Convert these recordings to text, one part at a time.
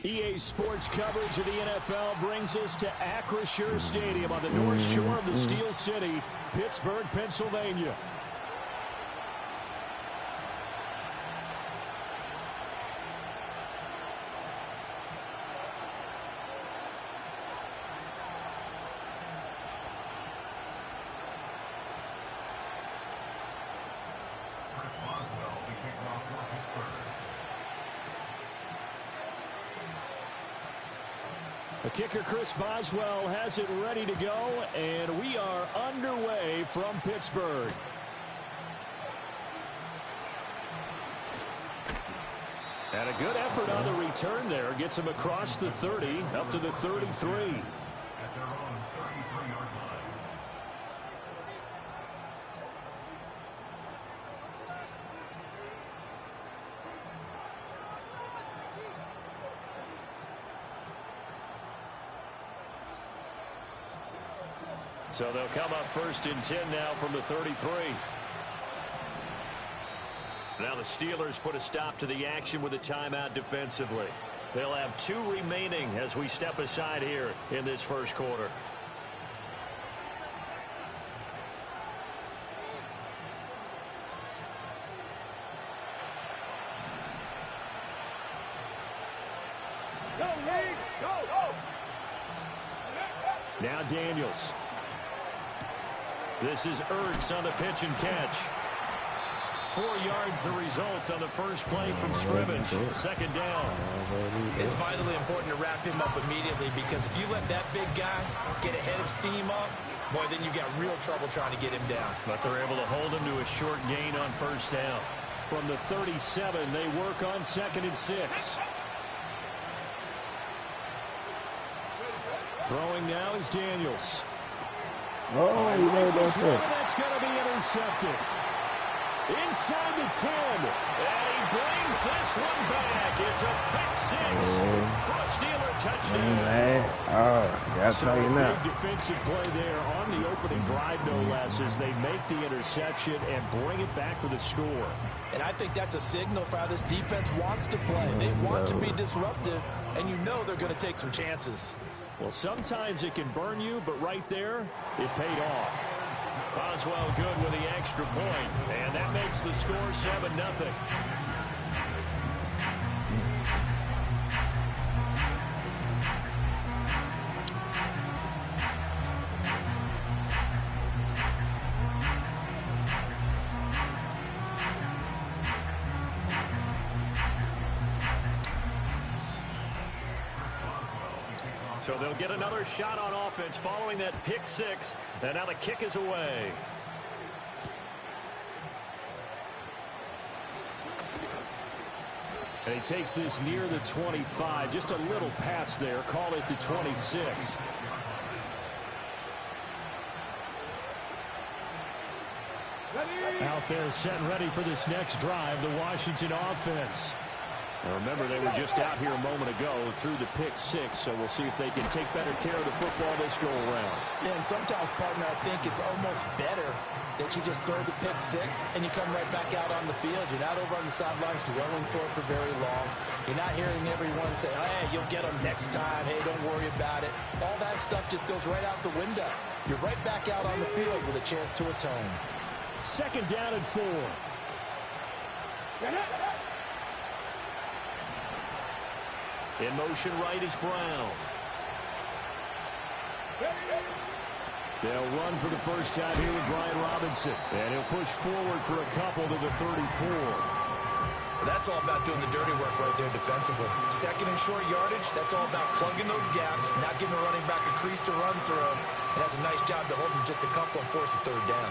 EA Sports coverage of the NFL brings us to Acrisure Stadium on the north shore of the Steel City, Pittsburgh, Pennsylvania. The kicker, Chris Boswell, has it ready to go, and we are underway from Pittsburgh. And a good effort on the return there. Gets him across the 30, up to the 33. So they'll come up first and 10 now from the 33. Now the Steelers put a stop to the action with a timeout defensively. They'll have 2 remaining as we step aside here in this first quarter. Go, Reed! Go, go! Now Daniels. This is Ertz on the pitch and catch. 4 yards the result on the first play from scrimmage. Second down. It's vitally important to wrap him up immediately, because if you let that big guy get a head of steam up, boy, then you got real trouble trying to get him down. But they're able to hold him to a short gain on first down. From the 37, they work on 2nd and 6. Throwing now is Daniels. Oh, you know that's it. That's going to be intercepted. Inside the 10. And he brings this one back. It's a pick 6 for a Steeler touchdown. That's how you know. Big defensive play there on the opening drive, no less, as they make the interception and bring it back for the score. And I think that's a signal for how this defense wants to play. They want to be disruptive, and you know they're going to take some chances. Well, sometimes it can burn you, but right there, it paid off. Boswell good with the extra point, and that makes the score 7-0. So they'll get another shot on offense following that pick 6. And now the kick is away. And he takes this near the 25. Just a little pass there. Call it the 26. Out there set and ready for this next drive, the Washington offense. Now remember, they were just out here a moment ago through the pick 6, so we'll see if they can take better care of the football this go around. Yeah, and sometimes, partner, I think it's almost better that you just throw the pick 6 and you come right back out on the field. You're not over on the sidelines dwelling for it for very long. You're not hearing everyone say, hey, you'll get them next time. Hey, don't worry about it. All that stuff just goes right out the window. You're right back out on the field with a chance to atone. 2nd down and 4. In motion right is Brown. They'll run for the first time here with Brian Robinson. And he'll push forward for a couple to the 34. That's all about doing the dirty work right there defensively. 2nd and short yardage, that's all about plugging those gaps, not giving the running back a crease to run through. And that's a nice job to hold him just a couple and force a 3rd down.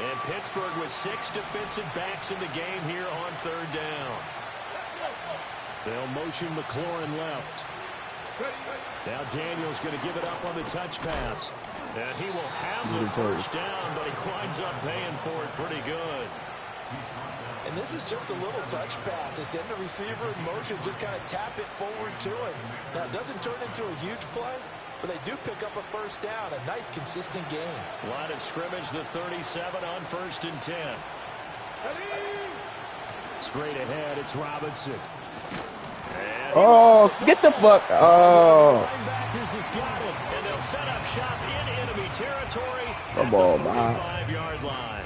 And Pittsburgh with 6 defensive backs in the game here on 3rd down. They'll motion McLaurin left. Now Daniels going to give it up on the touch pass. And he will have the first down, but he winds up paying for it pretty good. And this is just a little touch pass. They send the receiver in motion, just kind of tap it forward to him. Now, it doesn't turn into a huge play, but they do pick up a first down. A nice, consistent game. Line of scrimmage, the 37 on 1st and 10. Straight ahead, it's Robinson. And Oh, get the fuck. Oh. Linebackers has got it, and they'll set up shop in enemy territory Come at the on, man. 45-yard line.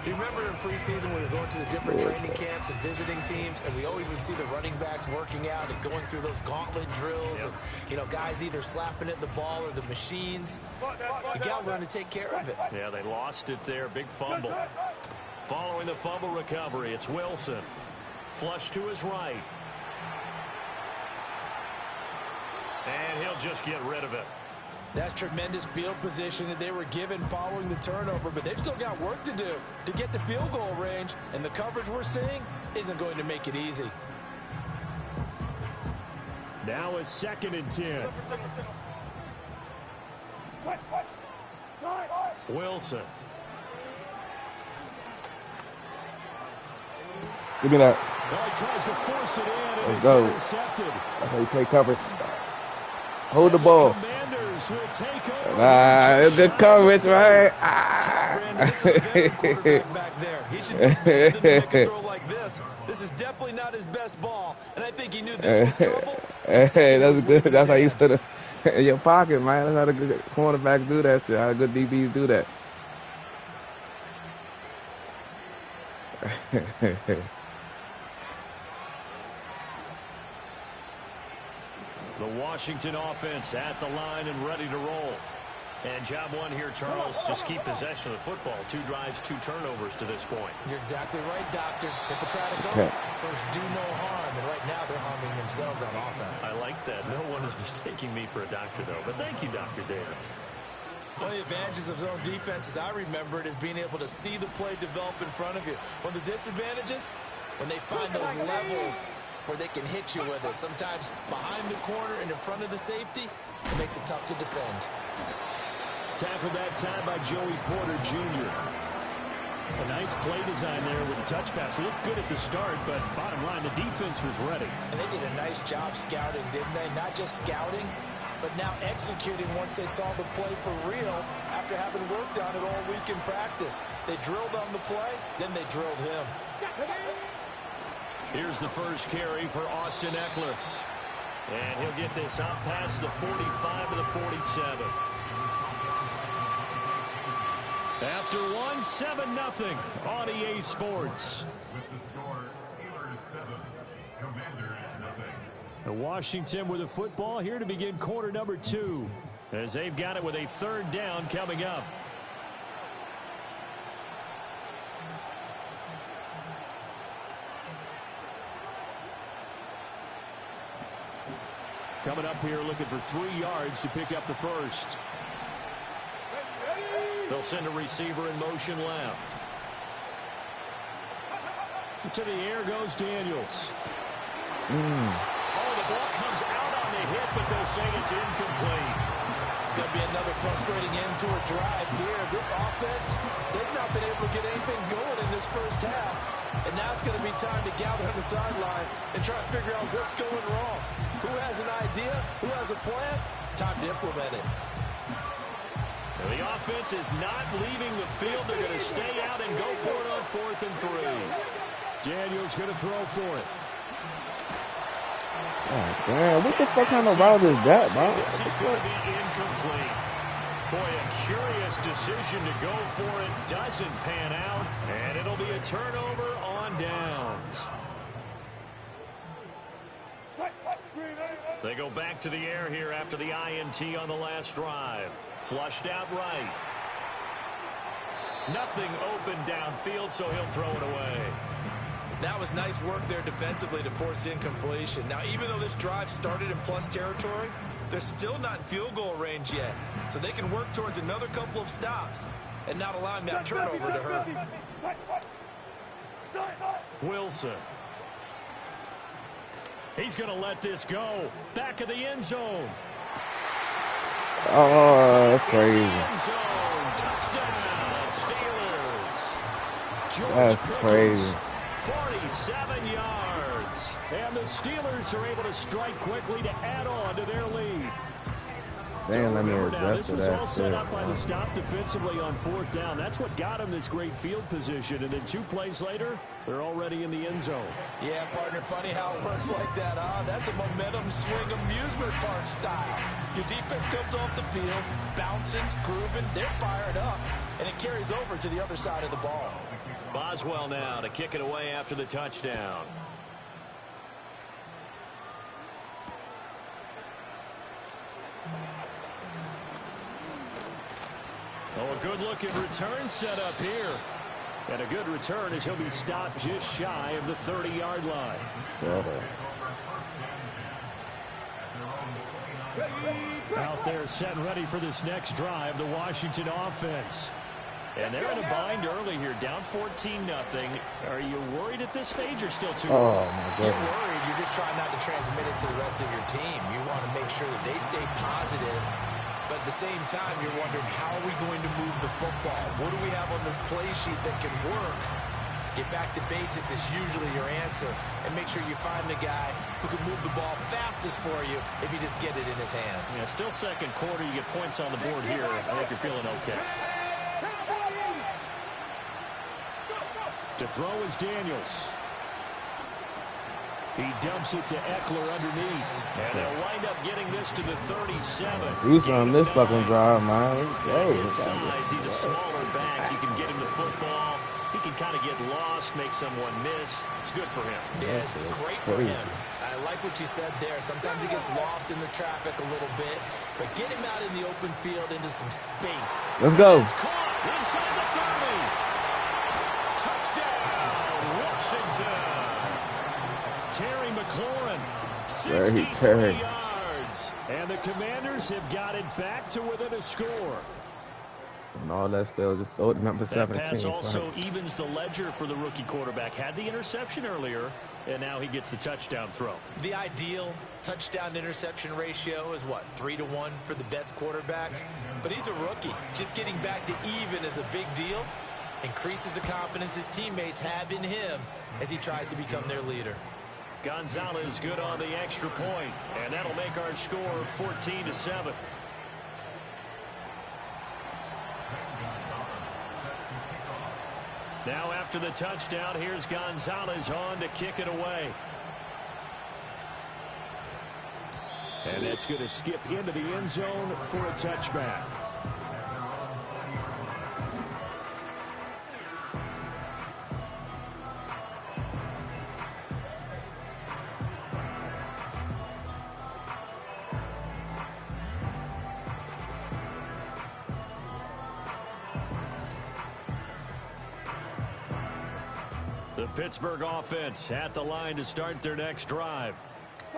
Do you remember in preseason we were going to the different training camps and visiting teams, and we always would see the running backs working out and going through those gauntlet drills, and, you know, guys either slapping at the ball or the machines. You got to learn to take care of it. Yeah, they lost it there. Big fumble. Following the fumble recovery, it's Wilson. Flush to his right. And he'll just get rid of it. That's tremendous field position that they were given following the turnover, but they've still got work to do to get to field goal range, and the coverage we're seeing isn't going to make it easy. Now it's 2nd and 10. Wilson. Give me that. Well, he tries to force it in, and Let's it's go. intercepted. That's how you play coverage. Hold the ball. Commanders will take over. Nah, good coverage, right? Ah. Brandon, this is a veteran quarterback back there. He should be able to make a throw like this. This is definitely not his best ball, and I think he knew this was trouble. Hey, that's good. That's how you put it in your pocket, man. That's how the good cornerback do that shit. How the good DBs do that. The Washington offense at the line and ready to roll. And job one here, Charles, just keep possession of the football. 2 drives, 2 turnovers to this point. You're exactly right, Doctor. Hippocratic oath. First, do no harm, and right now they're harming themselves on offense. I like that. No one is mistaking me for a doctor, though. But thank you, Dr. Davis. One of the advantages of zone defense, as I remember it, is being able to see the play develop in front of you. One of the disadvantages, when they find those levels where they can hit you with it. Sometimes behind the corner and in front of the safety, it makes it tough to defend. Tackled that time by Joey Porter Jr. A nice play design there with a touch pass. Looked good at the start, but bottom line, the defense was ready. And they did a nice job scouting, didn't they? Not just scouting, but now executing once they saw the play for real after having worked on it all week in practice. They drilled on the play, then they drilled him. Here's the first carry for Austin Eckler. And he'll get this up past the 45 to the 47. After 1, 7-0 on EA Sports. With the score, Steelers 7, Commanders nothing. The Washington with the football here to begin quarter number 2. As they've got it with a 3rd down coming up. Coming up here looking for 3 yards to pick up the first. They'll send a receiver in motion left. To the air goes Daniels. Oh, the ball comes out on the hit, but they'll say it's incomplete. It's going to be another frustrating end to a drive here. This offense, they've not been able to get anything going in this first half. And now it's going to be time to gather on the sidelines and try to figure out what's going wrong. Who has an idea? Who has a plan? Time to implement it. The offense is not leaving the field. They're going to stay out and go for it on 4th and 3. Daniels going to throw for it. Oh, damn. What the fuck kind of route is that, bro? This is going to be incomplete. Boy, a curious decision to go for it. Doesn't pan out, and it'll be a turnover on downs. They go back to the air here after the INT on the last drive. Flushed out right. Nothing open downfield, so he'll throw it away. That was nice work there defensively to force incompletion. Now, even though this drive started in plus territory, they're still not in field goal range yet. So they can work towards another couple of stops and not allowing that turnover to hurt. Wilson. He's going to let this go. Back of the end zone. Oh, that's crazy. End zone. Touchdown, Steelers. That's crazy. 47 yards. And the Steelers are able to strike quickly to add on to their lead. Damn, let me adjust this to was that all set shit. up by the stop defensively on 4th down. That's what got him this great field position. And then 2 plays later, They're already in the end zone. Yeah, partner, funny how it works like that, huh? That's a momentum swing amusement park style. Your defense comes off the field, bouncing, grooving, they're fired up, and it carries over to the other side of the ball. Boswell now to kick it away after the touchdown. Oh, a good-looking return set up here. And a good return as he'll be stopped just shy of the 30-yard line. Out there set and ready for this next drive, the Washington offense. And they're in a bind early here, down 14-0. Are you worried at this stage or still too early? Oh, my God. You're worried. You're just trying not to transmit it to the rest of your team. You want to make sure that they stay positive. But at the same time, you're wondering, how are we going to move the football? What do we have on this play sheet that can work? Get back to basics is usually your answer. And make sure you find the guy who can move the ball fastest for you if you just get it in his hands. Yeah, still second quarter. You get points on the board here. I think you're feeling okay. To throw is Daniels. He dumps it to Eckler underneath. And they'll wind up getting this to the 37. He's on this fucking drive, man. His size, he's a smaller back. You can get him the football. He can kind of get lost, make someone miss. It's good for him. Yeah, it's great for him. I like what you said there. Sometimes he gets lost in the traffic a little bit, but get him out in the open field into some space. Let's go. It's caught inside the 30. Touchdown, Washington. Terry McLaurin, 63 yards. And the Commanders have got it back to within a score. And all that still, just throw it number 17. That pass also evens the ledger for the rookie quarterback. Had the interception earlier, and now he gets the touchdown throw. The ideal touchdown-interception ratio is, what, 3-to-1 for the best quarterbacks? But he's a rookie. Just getting back to even is a big deal. Increases the confidence his teammates have in him as he tries to become their leader. Gonzalez good on the extra point, and that'll make our score 14-7. Now after the touchdown, here's Gonzalez on to kick it away. And that's going to skip into the end zone for a touchback. The Pittsburgh offense at the line to start their next drive.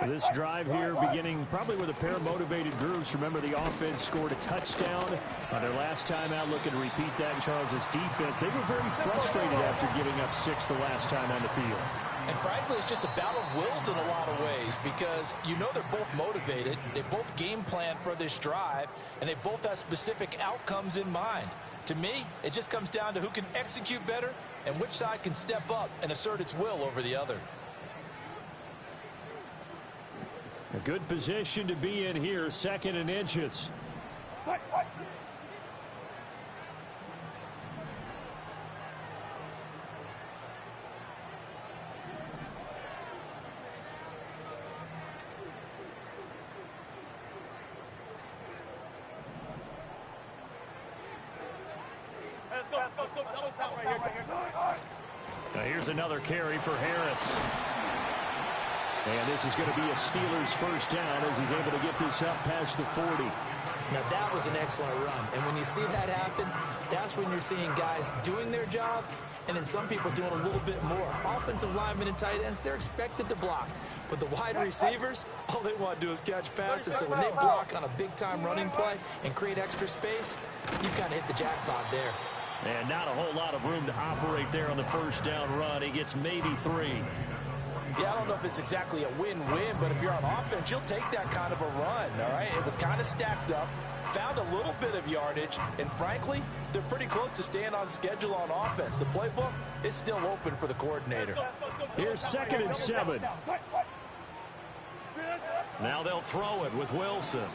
This drive here beginning probably with a pair of motivated groups. Remember, the offense scored a touchdown on their last time out. Looking to repeat that in Charles's defense. They were very frustrated after giving up 6 the last time on the field. And frankly, it's just a battle of wills in a lot of ways, because you know they're both motivated. They both game plan for this drive, and they both have specific outcomes in mind. To me, it just comes down to who can execute better and which side can step up and assert its will over the other. A good position to be in here, 2nd and inches. Now here's another carry for Harris. And this is going to be a Steelers first down as he's able to get this up past the 40. Now that was an excellent run. And when you see that happen, that's when you're seeing guys doing their job and then some people doing a little bit more. Offensive linemen and tight ends, they're expected to block. But the wide receivers, all they want to do is catch passes. So when they block on a big-time running play and create extra space, you've kind of hit the jackpot there. And not a whole lot of room to operate there on the first down run. He gets maybe 3. Yeah, I don't know if it's exactly a win-win, but if you're on offense, you'll take that kind of a run, all right? It was kind of stacked up, found a little bit of yardage, and frankly, they're pretty close to staying on schedule on offense. The playbook is still open for the coordinator. Here's 2nd and 7. Now they'll throw it with Wilson.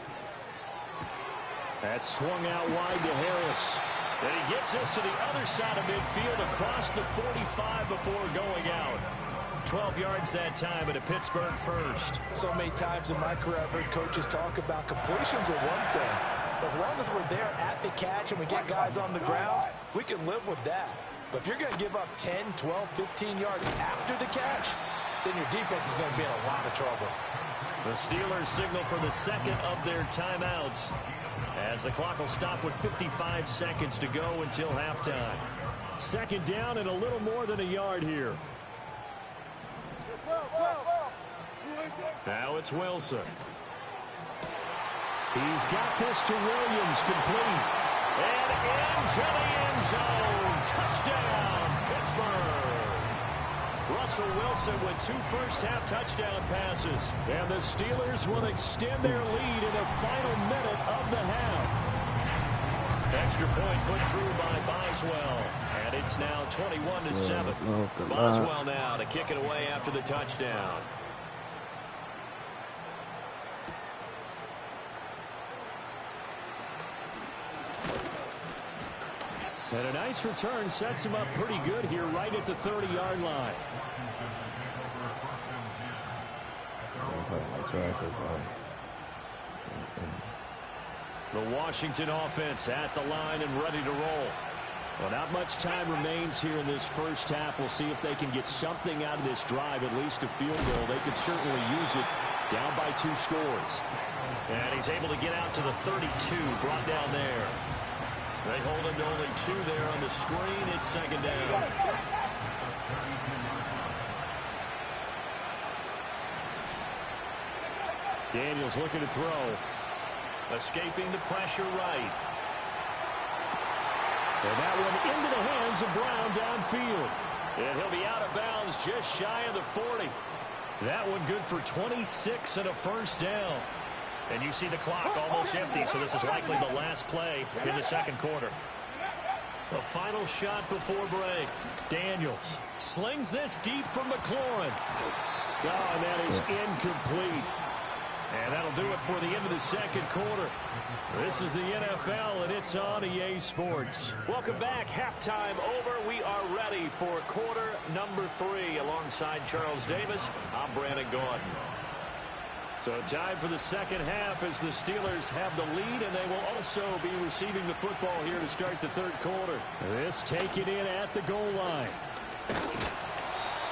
That's swung out wide to Harris. And he gets this to the other side of midfield across the 45 before going out. 12 yards that time, and a Pittsburgh first. So many times in my career I've heard coaches talk about completions are one thing. But as long as we're there at the catch and we get guys on the ground, we can live with that. But if you're going to give up 10, 12, 15 yards after the catch, then your defense is going to be in a lot of trouble. The Steelers signal for the second of their timeouts, as the clock will stop with 55 seconds to go until halftime. Second down and a little more than a yard here. Now it's Wilson. He's got this to Williams, complete. And into the end zone. Touchdown, Pittsburgh. Russell Wilson with 2 first-half touchdown passes. And the Steelers will extend their lead in the final minute of the half. Extra point put through by Boswell. And it's now 21-7. Boswell now to kick it away after the touchdown. And a nice return sets him up pretty good here right at the 30-yard line. The Washington offense at the line and ready to roll. Well, not much time remains here in this first half. We'll see if they can get something out of this drive, at least a field goal. They could certainly use it, down by 2 scores. And he's able to get out to the 32, brought down there. They hold him to only 2 there on the screen. It's second down. Daniels looking to throw. Escaping the pressure right. And that one into the hands of Brown downfield. And he'll be out of bounds just shy of the 40. That one good for 26 and a first down. And you see the clock almost empty, so this is likely the last play in the second quarter. The final shot before break. Daniels slings this deep from McLaurin. Oh, and that is incomplete. And that'll do it for the end of the second quarter. This is the NFL, and it's on EA Sports. Welcome back. Halftime over. We are ready for quarter number 3. Alongside Charles Davis, I'm Brandon Gordon. So time for the second half as the Steelers have the lead, and they will also be receiving the football here to start the third quarter. This taken in at the goal line.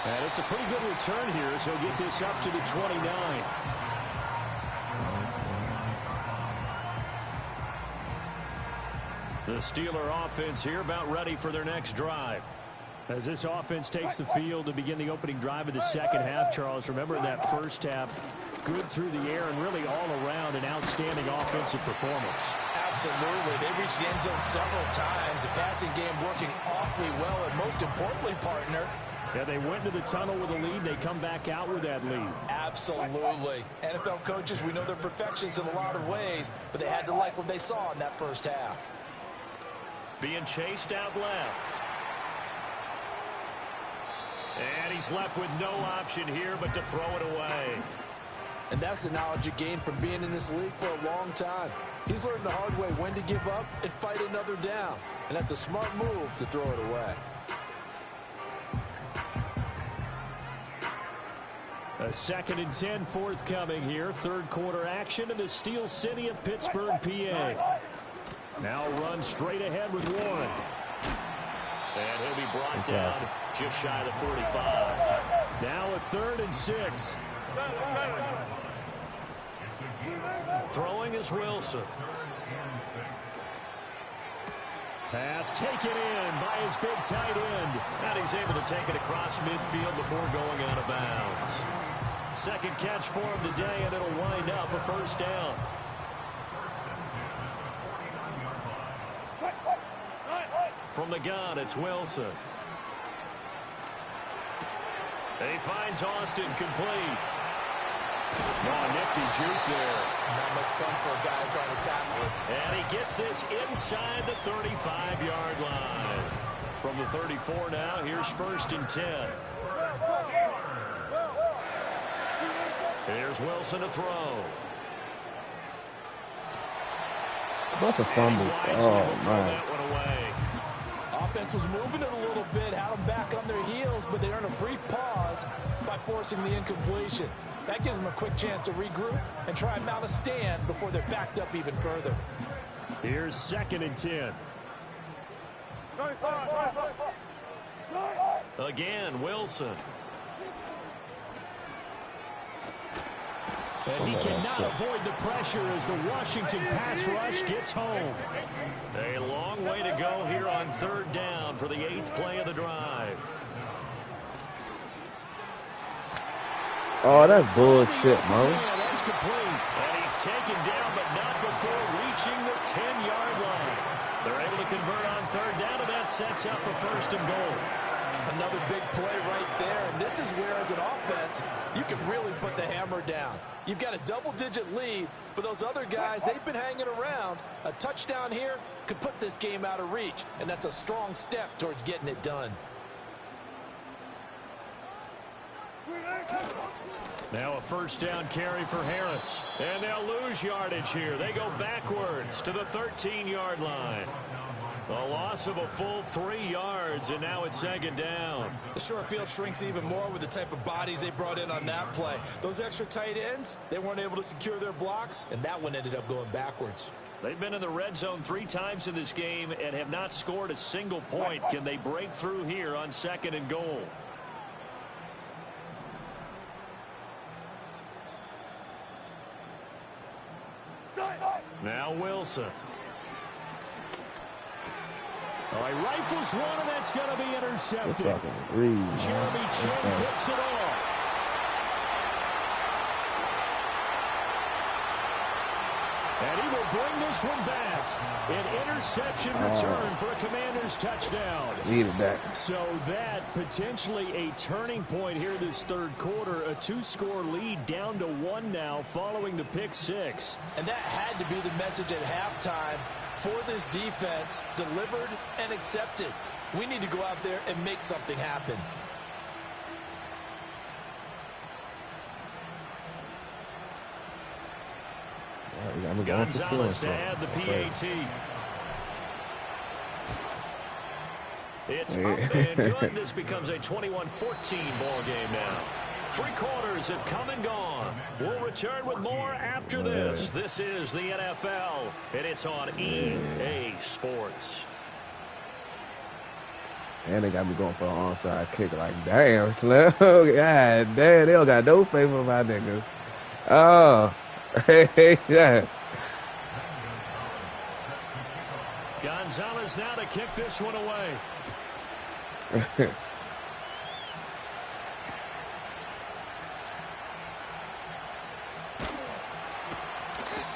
And it's a pretty good return here as he'll get this up to the 29. The Steeler offense here about ready for their next drive. As this offense takes the field to begin the opening drive of the second half, Charles, remember in that first half, good through the air and really all around an outstanding offensive performance. Absolutely. They reached the end zone several times. The passing game working awfully well, and most importantly, partner, yeah, they went to the tunnel with a lead. They come back out with that lead. Absolutely. NFL coaches, we know they're perfectionists in a lot of ways, but they had to like what they saw in that first half. Being chased out left. And he's left with no option here but to throw it away. And that's the knowledge you gain from being in this league for a long time. He's learned the hard way when to give up and fight another down. And that's a smart move to throw it away. A 2nd and 10 forthcoming here. Third quarter action in the Steel City of Pittsburgh, PA. Now run straight ahead with Warren. And he'll be brought down just shy of the 45. Now a 3rd and 6. Throwing is Wilson. Pass taken in by his big tight end. And he's able to take it across midfield before going out of bounds. Second catch for him today, and it'll wind up a first down. From the gun, it's Wilson. He finds Austin complete. Oh, nifty juke there. Not much fun for a guy trying to tackle it. And he gets this inside the 35-yard line. From the 34 now, here's 1st and 10. Here's Wilson to throw. That's a fumble. Oh, man. Offense was moving it a little bit, had them back on their heels, but they earned a brief pause by forcing the incompletion. That gives them a quick chance to regroup and try and mount a stand before they're backed up even further. Here's 2nd and 10. Again, Wilson. And he cannot avoid the pressure as the Washington pass rush gets home. A long way to go here on 3rd down for the 8th play of the drive. Oh, that's bullshit, Mo. Yeah, that's complete. And he's taken down, but not before reaching the 10-yard line. They're able to convert on 3rd down, and that sets up a 1st and goal. Another big play right there, and this is where, as an offense, you can really put the hammer down. You've got a double-digit lead, but those other guys, they've been hanging around. A touchdown here could put this game out of reach, and that's a strong step towards getting it done. Now a 1st down carry for Harris. And they'll lose yardage here. They go backwards to the 13-yard line. A loss of a full 3 yards, and now it's 2nd down. The short field shrinks even more with the type of bodies they brought in on that play. Those extra tight ends, they weren't able to secure their blocks, and that one ended up going backwards. They've been in the red zone 3 times in this game and have not scored a single point. Can they break through here on 2nd and goal? Now Wilson. All right, rifles one, and that's going to be intercepted. Jeremy Chin picks it off. And he will bring this one back. An interception return for a Commanders touchdown. Needed that. So that potentially a turning point here this 3rd quarter. A 2-score lead down to 1 now following the pick 6. And that had to be the message at halftime for this defense, delivered and accepted. We need to go out there and make something happen. Gonzalez to add the PAT. It's up and good. This becomes a 21-14 ball game now. 3 quarters have come and gone. We'll return with more after this. This is the NFL, and it's on EA Sports. And they got me going for an onside kick. Like, damn, Slim. God damn, they don't got no faith in my niggas. Oh. Yeah. Gonzalez now to kick this one away.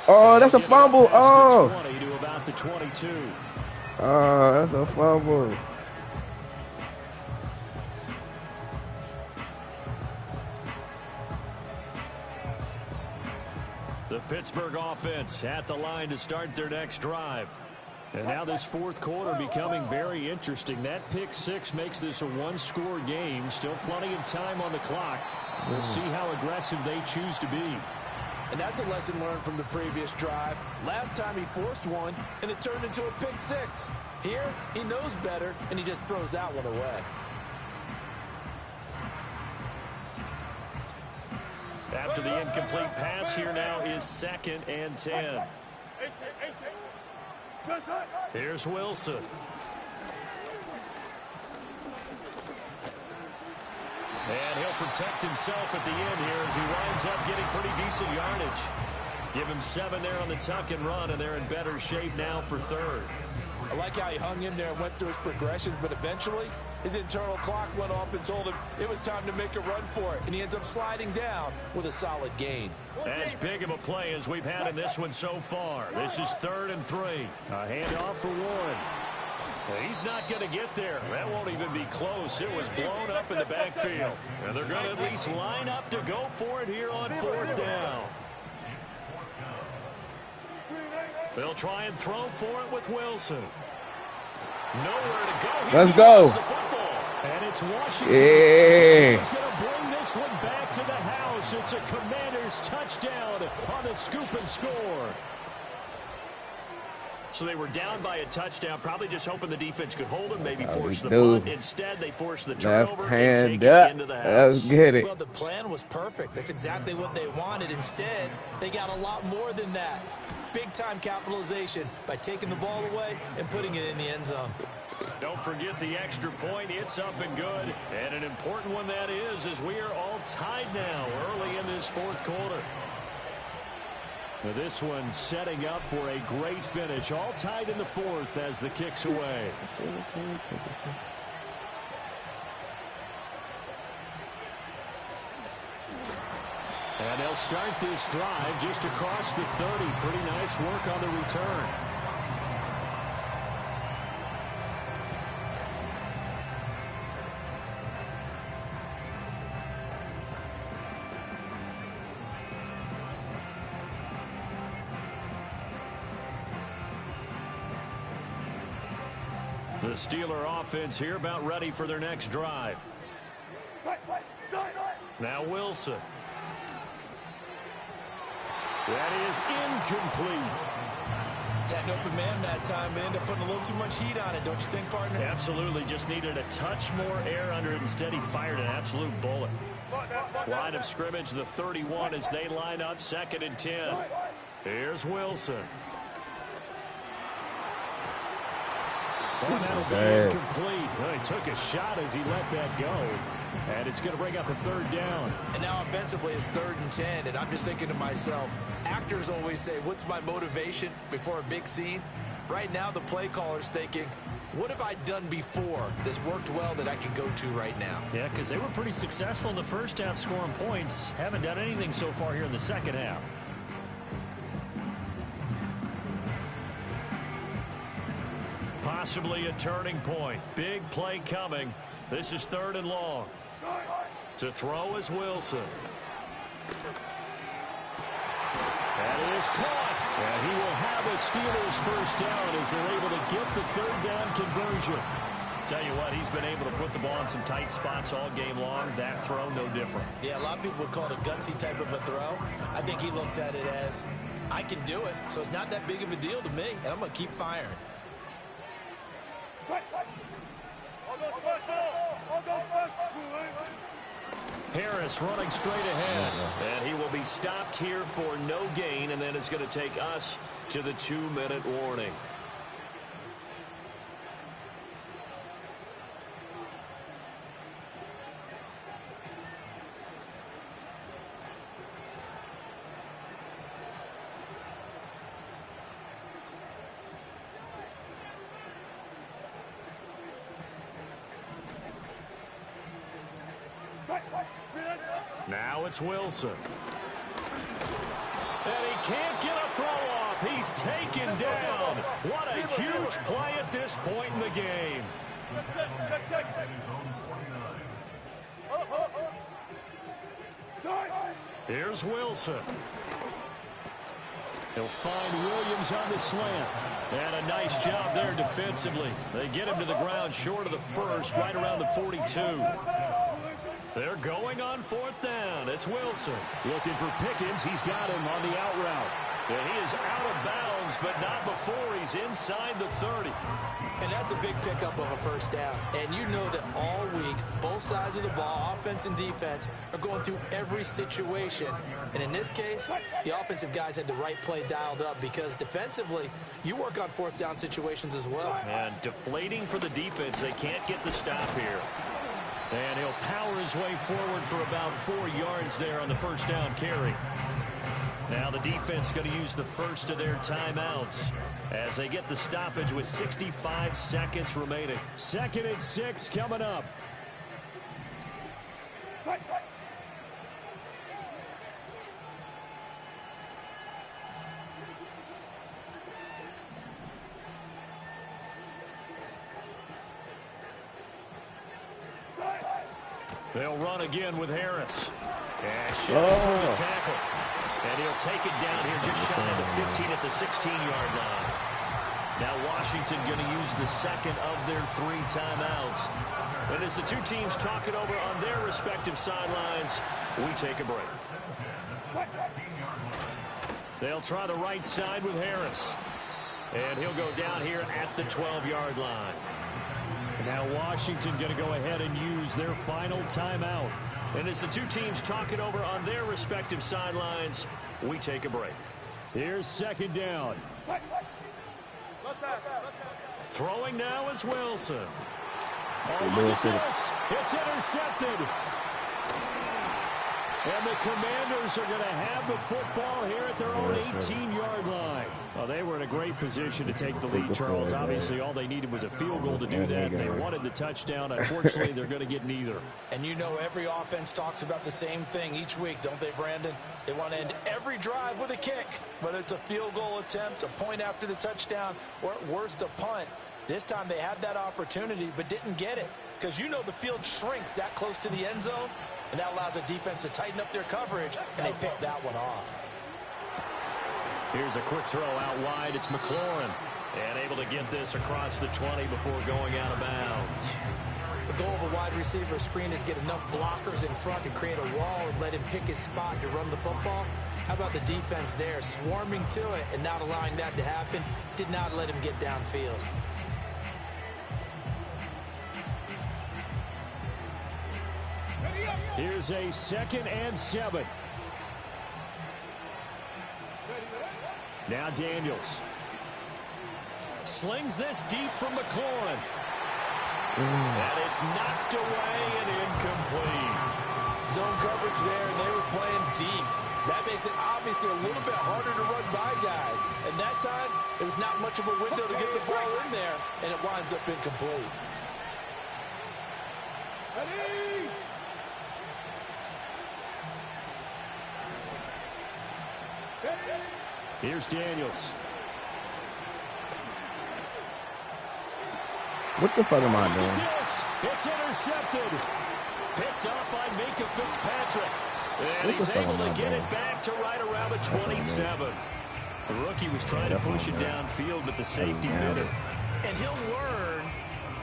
Oh, that's a fumble. Oh. 20 to about the 22. Oh, that's a fumble. The Pittsburgh offense at the line to start their next drive. And now this 4th quarter becoming very interesting. That pick 6 makes this a 1-score game. Still plenty of time on the clock. We'll see how aggressive they choose to be. And that's a lesson learned from the previous drive. Last time he forced one, and it turned into a pick 6. Here, he knows better, and he just throws that one away. After the incomplete pass, here now is 2nd and 10. Here's Wilson. And he'll protect himself at the end here as he winds up getting pretty decent yardage. Give him 7 there on the tuck and run, and they're in better shape now for 3rd. I like how he hung in there and went through his progressions, but eventually his internal clock went off and told him it was time to make a run for it, and he ends up sliding down with a solid gain. As big of a play as we've had in this one so far. This is 3rd and 3. A handoff for Warren. He's not going to get there. That won't even be close. It was blown up in the backfield. And they're going to at least line up to go for it here on 4th down. They'll try and throw for it with Wilson. Nowhere to go. Let's go. And it's Washington. Yeah. He's going to bring this one back to the house. It's a Commanders touchdown on the scoop and score. So they were down by a touchdown, probably just hoping the defense could hold them, maybe force the do. punt. Instead, they forced the turnover Left and hand take up. it into the house. Let's get it. Well, the plan was perfect. That's exactly what they wanted. Instead, they got a lot more than that. Big-time capitalization by taking the ball away and putting it in the end zone. Don't forget the extra point. It's up and good. And an important one that is, as we are all tied now early in this fourth quarter. Now this one setting up for a great finish. All tied in the fourth as the kick's away. And they'll start this drive just across the 30. Pretty nice work on the return. The Steeler offense here about ready for their next drive. Now Wilson. That is incomplete. Had an open man that time, but ended up putting a little too much heat on it, don't you think, partner? Absolutely. Just needed a touch more air under it. Instead, he fired an absolute bullet. Line of scrimmage, the 31 as they line up 2nd and 10. Here's Wilson. Oh, that'll be incomplete. Well, he took a shot as he let that go. And it's going to bring up a 3rd down. And now offensively it's 3rd and 10. And I'm just thinking to myself, actors always say, what's my motivation before a big scene? Right now the play caller's thinking, what have I done before that's worked well that I can go to right now? Yeah, because they were pretty successful in the first half scoring points. Haven't done anything so far here in the second half. Possibly a turning point. Big play coming. This is 3rd and long. To throw is Wilson. That is caught. And he will have a Steelers first down as they're able to get the 3rd down conversion. Tell you what, he's been able to put the ball in some tight spots all game long. That throw, no different. Yeah, a lot of people would call it a gutsy type of a throw. I think he looks at it as, I can do it, so it's not that big of a deal to me, and I'm going to keep firing. Harris running straight ahead, and he will be stopped here for no gain, and then it's going to take us to the 2-minute warning. Now it's Wilson. And he can't get a throw off. He's taken down. What a huge play at this point in the game. Here's Wilson. He'll find Williams on the slant. And a nice job there defensively. They get him to the ground short of the first, right around the 42. They're going on 4th down. It's Wilson. Looking for Pickens. He's got him on the out route. And he is out of bounds, but not before he's inside the 30. And that's a big pickup of a first down. And you know that all week, both sides of the ball, offense and defense, are going through every situation. And in this case, the offensive guys had the right play dialed up because defensively, you work on 4th down situations as well. And deflating for the defense. They can't get the stop here. And he'll power his way forward for about 4 yards there on the first down carry. Now the defense going to use the first of their timeouts as they get the stoppage with 65 seconds remaining. 2nd and 6 coming up. They'll run again with Harris. And shoving through the tackle. And he'll take it down here just shy of the 15 at the 16-yard line. Now Washington going to use the second of their 3 timeouts. And as the two teams talk it over on their respective sidelines, we take a break. They'll try the right side with Harris. And he'll go down here at the 12-yard line. Now Washington going to go ahead and use their final timeout. And as the two teams talk it over on their respective sidelines, we take a break. Here's second down. Throwing now is Wilson. Oh, look at this. It's intercepted. And the Commanders are going to have the football here at their own 18-yard line. Well, they were in a great position to take the lead, Charles. Obviously, all they needed was a field goal to do that. They wanted the touchdown. Unfortunately, they're going to get neither. And you know every offense talks about the same thing each week, don't they, Brandon? They want to end every drive with a kick, whether it's a field goal attempt, a point after the touchdown, or at worst, a punt. This time they had that opportunity but didn't get it because you know the field shrinks that close to the end zone. And that allows the defense to tighten up their coverage, and they picked that one off. Here's a quick throw out wide. It's McLaurin. And able to get this across the 20 before going out of bounds. The goal of a wide receiver screen is get enough blockers in front to create a wall and let him pick his spot to run the football. How about the defense there, swarming to it and not allowing that to happen? Did not let him get downfield. Here's a 2nd and 7. Now Daniels. Slings this deep from McLaurin. And it's knocked away and incomplete. Zone coverage there, and they were playing deep. That makes it obviously a little bit harder to run by guys. And that time, there was not much of a window to get the ball in there, and it winds up incomplete. Here's Daniels. What the fuck am I doing? It's intercepted. Picked up by Minka Fitzpatrick. And he's able to get it back to right around the 27. The rookie was trying to push it downfield, but the safety did it. And he'll learn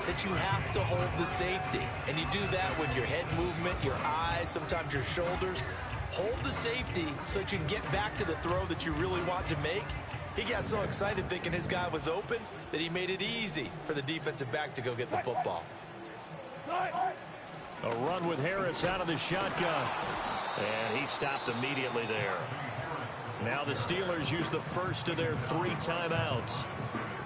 that you have to hold the safety. And you do that with your head movement, your eyes, sometimes your shoulders. Hold the safety so that you can get back to the throw that you really want to make. He got so excited thinking his guy was open that he made it easy for the defensive back to go get the football. A run with Harris out of the shotgun. And he stopped immediately there. Now the Steelers use the first of their 3 timeouts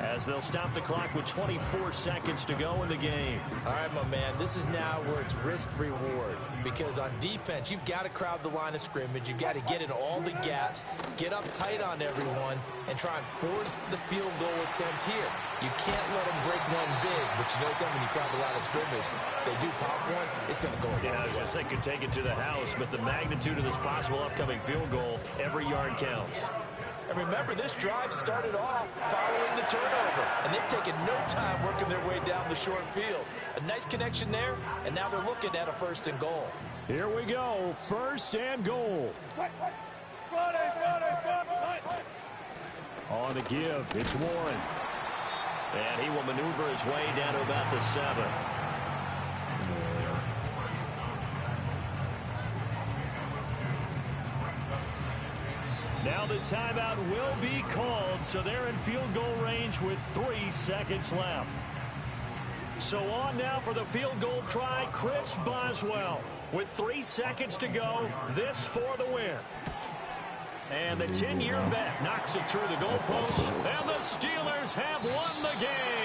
as they'll stop the clock with 24 seconds to go in the game. All right, my man, this is now where it's risk-reward. Because on defense, you've got to crowd the line of scrimmage. You've got to get in all the gaps, get up tight on everyone, and try and force the field goal attempt here. You can't let them break one big, but you know something, when you crowd the line of scrimmage, if they do pop one, it's going to go a long way. I was going to say could take it to the house, but the magnitude of this possible upcoming field goal, every yard counts. And remember, this drive started off following the turnover, and they've taken no time working their way down the short field. A nice connection there, and now they're looking at a 1st and goal. Here we go, 1st and goal. On the give, it's Warren. And he will maneuver his way down to about the 7. Now the timeout will be called, so they're in field goal range with 3 seconds left. So on now for the field goal try, Chris Boswell. With 3 seconds to go, this for the win. And the 10-year vet knocks it through the goalpost, and the Steelers have won the game.